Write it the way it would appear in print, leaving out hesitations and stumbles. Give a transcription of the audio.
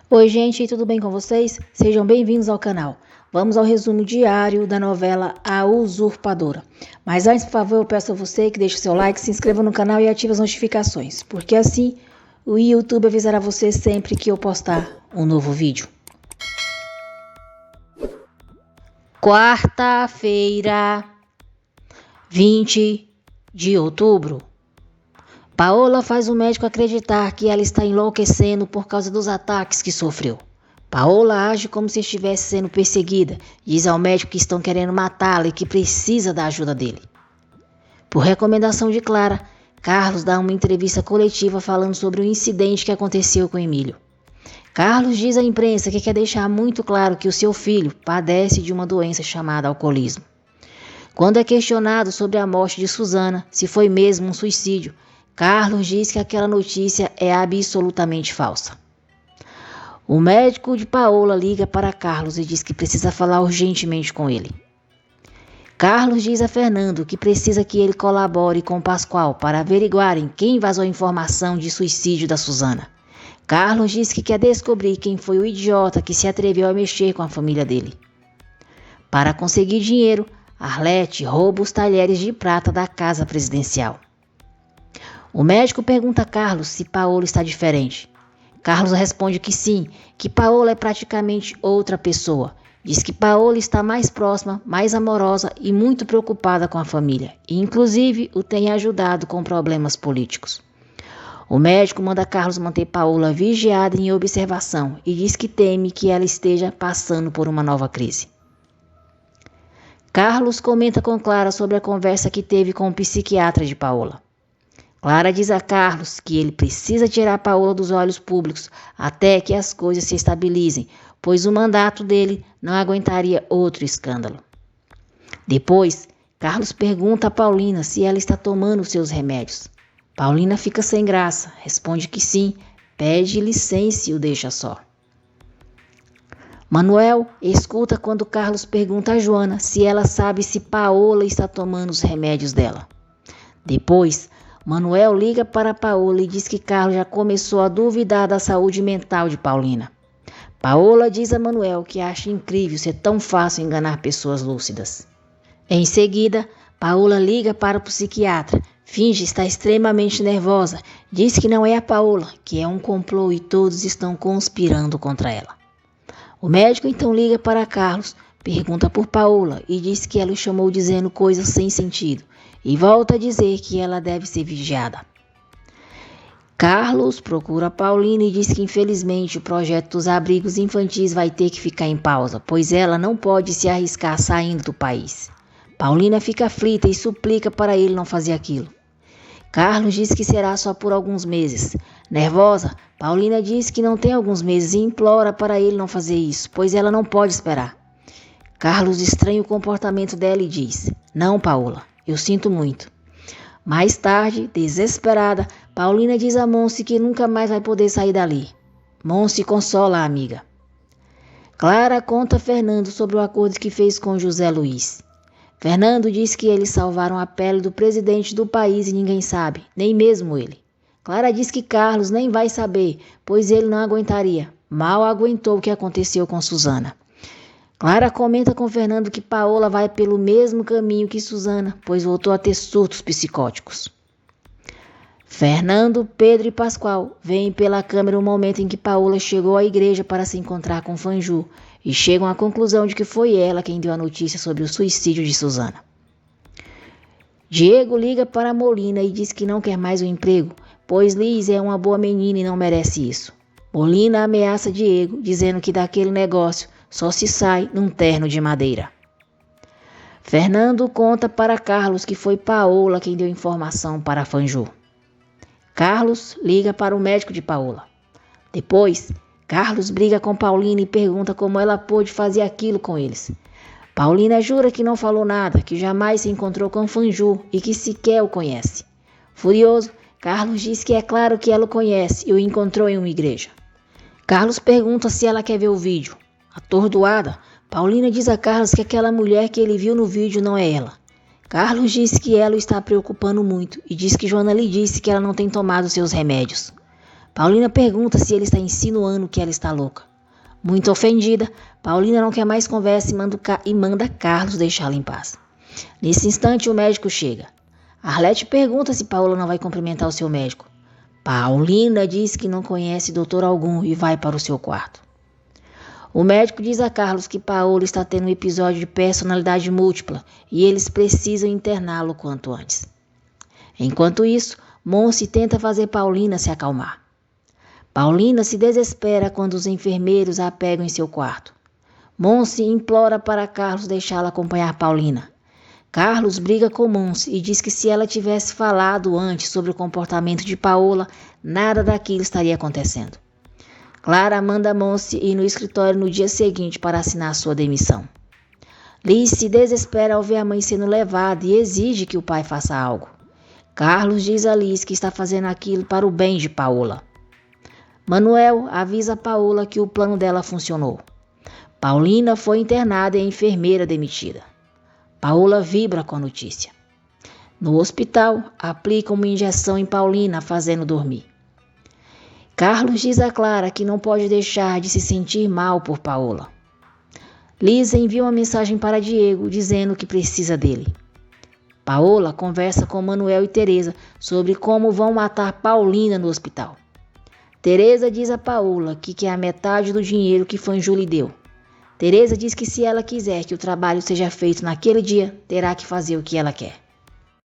Oi gente, tudo bem com vocês? Sejam bem-vindos ao canal. Vamos ao resumo diário da novela A Usurpadora. Mas antes, por favor, eu peço a você que deixe seu like, se inscreva no canal e ative as notificações, porque assim o YouTube avisará você sempre que eu postar um novo vídeo. Quarta-feira, 20 de outubro. Paola faz o médico acreditar que ela está enlouquecendo por causa dos ataques que sofreu. Paola age como se estivesse sendo perseguida. Diz ao médico que estão querendo matá-la e que precisa da ajuda dele. Por recomendação de Clara, Carlos dá uma entrevista coletiva falando sobre o incidente que aconteceu com Emílio. Carlos diz à imprensa que quer deixar muito claro que o seu filho padece de uma doença chamada alcoolismo. Quando é questionado sobre a morte de Suzana, se foi mesmo um suicídio, Carlos diz que aquela notícia é absolutamente falsa. O médico de Paola liga para Carlos e diz que precisa falar urgentemente com ele. Carlos diz a Fernando que precisa que ele colabore com Pascoal para averiguarem quem vazou a informação de suicídio da Suzana. Carlos diz que quer descobrir quem foi o idiota que se atreveu a mexer com a família dele. Para conseguir dinheiro, Arlete rouba os talheres de prata da casa presidencial. O médico pergunta a Carlos se Paola está diferente. Carlos responde que sim, que Paola é praticamente outra pessoa. Diz que Paola está mais próxima, mais amorosa e muito preocupada com a família, e inclusive o tem ajudado com problemas políticos. O médico manda Carlos manter Paola vigiada em observação e diz que teme que ela esteja passando por uma nova crise. Carlos comenta com Clara sobre a conversa que teve com o psiquiatra de Paola. Clara diz a Carlos que ele precisa tirar Paola dos olhos públicos até que as coisas se estabilizem, pois o mandato dele não aguentaria outro escândalo. Depois, Carlos pergunta a Paulina se ela está tomando seus remédios. Paulina fica sem graça, responde que sim, pede licença e o deixa só. Manuel escuta quando Carlos pergunta a Joana se ela sabe se Paola está tomando os remédios dela. Depois, Manuel liga para Paola e diz que Carlos já começou a duvidar da saúde mental de Paulina. Paola diz a Manuel que acha incrível ser tão fácil enganar pessoas lúcidas. Em seguida, Paola liga para o psiquiatra, finge estar extremamente nervosa, diz que não é a Paola, que é um complô e todos estão conspirando contra ela. O médico então liga para Carlos, pergunta por Paola e diz que ela o chamou dizendo coisas sem sentido. E volta a dizer que ela deve ser vigiada. Carlos procura Paulina e diz que infelizmente o projeto dos abrigos infantis vai ter que ficar em pausa, pois ela não pode se arriscar saindo do país. Paulina fica aflita e suplica para ele não fazer aquilo. Carlos diz que será só por alguns meses. Nervosa, Paulina diz que não tem alguns meses e implora para ele não fazer isso, pois ela não pode esperar. Carlos estranha o comportamento dela e diz: "Não, Paola. Eu sinto muito." Mais tarde, desesperada, Paulina diz a Monse que nunca mais vai poder sair dali. Monse consola a amiga. Clara conta a Fernando sobre o acordo que fez com José Luiz. Fernando diz que eles salvaram a pele do presidente do país e ninguém sabe, nem mesmo ele. Clara diz que Carlos nem vai saber, pois ele não aguentaria. Mal aguentou o que aconteceu com Suzana. Clara comenta com Fernando que Paola vai pelo mesmo caminho que Suzana, pois voltou a ter surtos psicóticos. Fernando, Pedro e Pascoal veem pela câmera o momento em que Paola chegou à igreja para se encontrar com Fanju e chegam à conclusão de que foi ela quem deu a notícia sobre o suicídio de Suzana. Diego liga para Molina e diz que não quer mais o emprego, pois Liz é uma boa menina e não merece isso. Molina ameaça Diego, dizendo que daquele negócio só se sai num terno de madeira. Fernando conta para Carlos que foi Paola quem deu informação para Fanju. Carlos liga para o médico de Paola. Depois, Carlos briga com Paulina e pergunta como ela pôde fazer aquilo com eles. Paulina jura que não falou nada, que jamais se encontrou com Fanju e que sequer o conhece. Furioso, Carlos diz que é claro que ela o conhece e o encontrou em uma igreja. Carlos pergunta se ela quer ver o vídeo. Atordoada, Paulina diz a Carlos que aquela mulher que ele viu no vídeo não é ela. Carlos diz que ela o está preocupando muito e diz que Joana lhe disse que ela não tem tomado seus remédios. Paulina pergunta se ele está insinuando que ela está louca. Muito ofendida, Paulina não quer mais conversa e manda Carlos deixá-la em paz. Nesse instante, o médico chega. Arlete pergunta se Paola não vai cumprimentar o seu médico. Paulina diz que não conhece doutor algum e vai para o seu quarto. O médico diz a Carlos que Paola está tendo um episódio de personalidade múltipla e eles precisam interná-lo quanto antes. Enquanto isso, Monse tenta fazer Paulina se acalmar. Paulina se desespera quando os enfermeiros a pegam em seu quarto. Monse implora para Carlos deixá-la acompanhar Paulina. Carlos briga com Monse e diz que se ela tivesse falado antes sobre o comportamento de Paola, nada daquilo estaria acontecendo. Clara manda Monse ir no escritório no dia seguinte para assinar sua demissão. Liz se desespera ao ver a mãe sendo levada e exige que o pai faça algo. Carlos diz a Liz que está fazendo aquilo para o bem de Paola. Manuel avisa Paola que o plano dela funcionou. Paulina foi internada e a enfermeira demitida. Paola vibra com a notícia. No hospital, aplicam uma injeção em Paulina, fazendo dormir. Carlos diz a Clara que não pode deixar de se sentir mal por Paola. Liz envia uma mensagem para Diego dizendo que precisa dele. Paola conversa com Manuel e Teresa sobre como vão matar Paulina no hospital. Teresa diz a Paola que quer a metade do dinheiro que Fanju lhe deu. Teresa diz que se ela quiser que o trabalho seja feito naquele dia, terá que fazer o que ela quer.